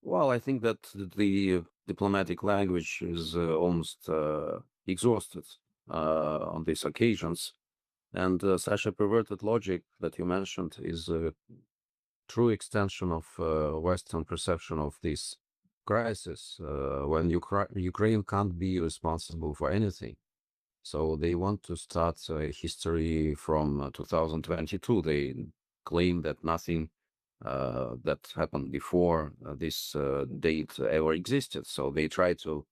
Well, I think that the diplomatic language is almost exhausted on these occasions. And such a perverted logic that you mentioned is a true extension of Western perception of this crisis, when Ukraine can't be responsible for anything. So they want to start history from 2022. They claim that nothing that happened before this date ever existed. So they try to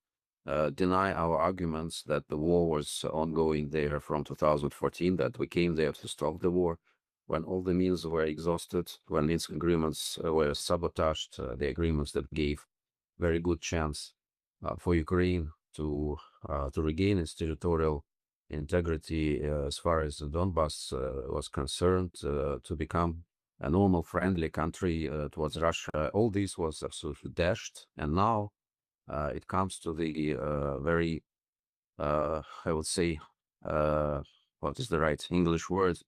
deny our arguments that the war was ongoing there from 2014, that we came there to stop the war, when all the means were exhausted, when Minsk agreements were sabotaged, the agreements that gave very good chance for Ukraine to regain its territorial integrity as far as the Donbass was concerned, to become a normal, friendly country towards Russia. All this was absolutely dashed, and now it comes to the very, I would say, what is the right English word?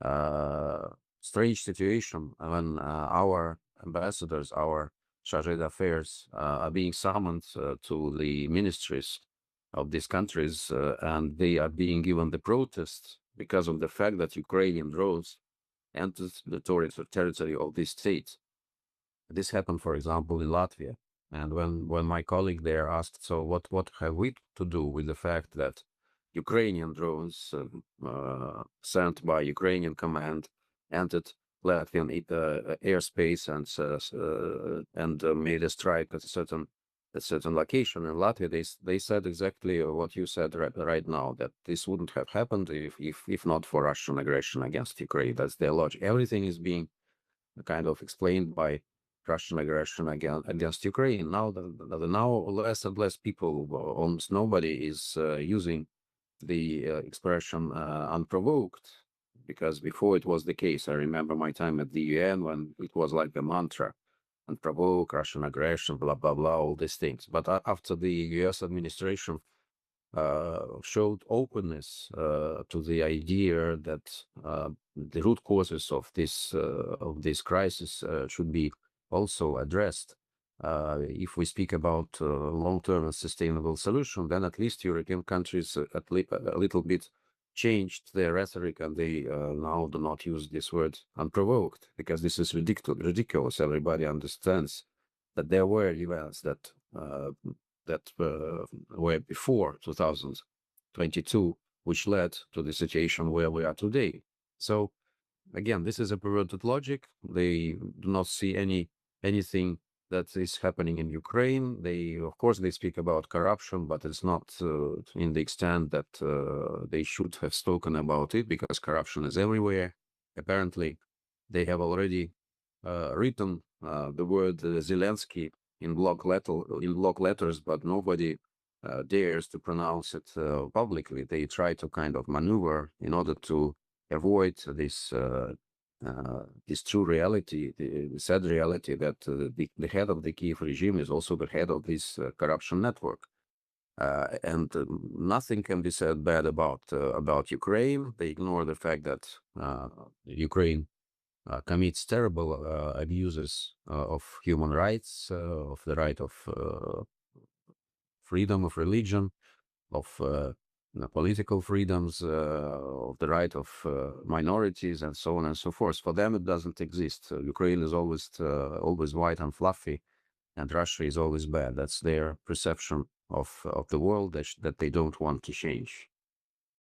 Uh, Strange situation when our ambassadors, our chargé d'affaires, are being summoned to the ministries of these countries, and they are being given the protest because of the fact that Ukrainian drones entered the territory of this state. This happened, for example, in Latvia. And when my colleague there asked, so what have we to do with the fact that Ukrainian drones sent by Ukrainian command entered Latvian airspace and made a strike at a certain location in Latvia? They said exactly what you said right now, that this wouldn't have happened if not for Russian aggression against Ukraine. That's their logic. Everything is being kind of explained by Russian aggression against Ukraine. Now less and less people, almost nobody, is using the expression unprovoked, because before it was the case. I remember my time at the UN when it was like the mantra, unprovoked, Russian aggression, blah, blah, blah, all these things. But after the US administration showed openness to the idea that the root causes of this crisis should be also addressed. If we speak about long-term and sustainable solution, then at least European countries a little bit changed their rhetoric, and they now do not use this word unprovoked, because this is ridiculous. Everybody understands that there were events that were before 2022, which led to the situation where we are today. So again, this is a perverted logic. They do not see anything that is happening in Ukraine. Of course, they speak about corruption, but it's not in the extent that they should have spoken about it, because corruption is everywhere. Apparently, they have already written the word Zelensky in block letters, but nobody dares to pronounce it publicly. They try to kind of maneuver in order to avoid this true reality, the sad reality that the head of the Kiev regime is also the head of this corruption network. And nothing can be said bad about Ukraine. They ignore the fact that Ukraine commits terrible abuses of human rights, of the right of freedom of religion, of political freedoms, of the right of minorities, and so on and so forth. For them, it doesn't exist. Ukraine is always white and fluffy, and Russia is always bad. That's their perception of the world that they don't want to change.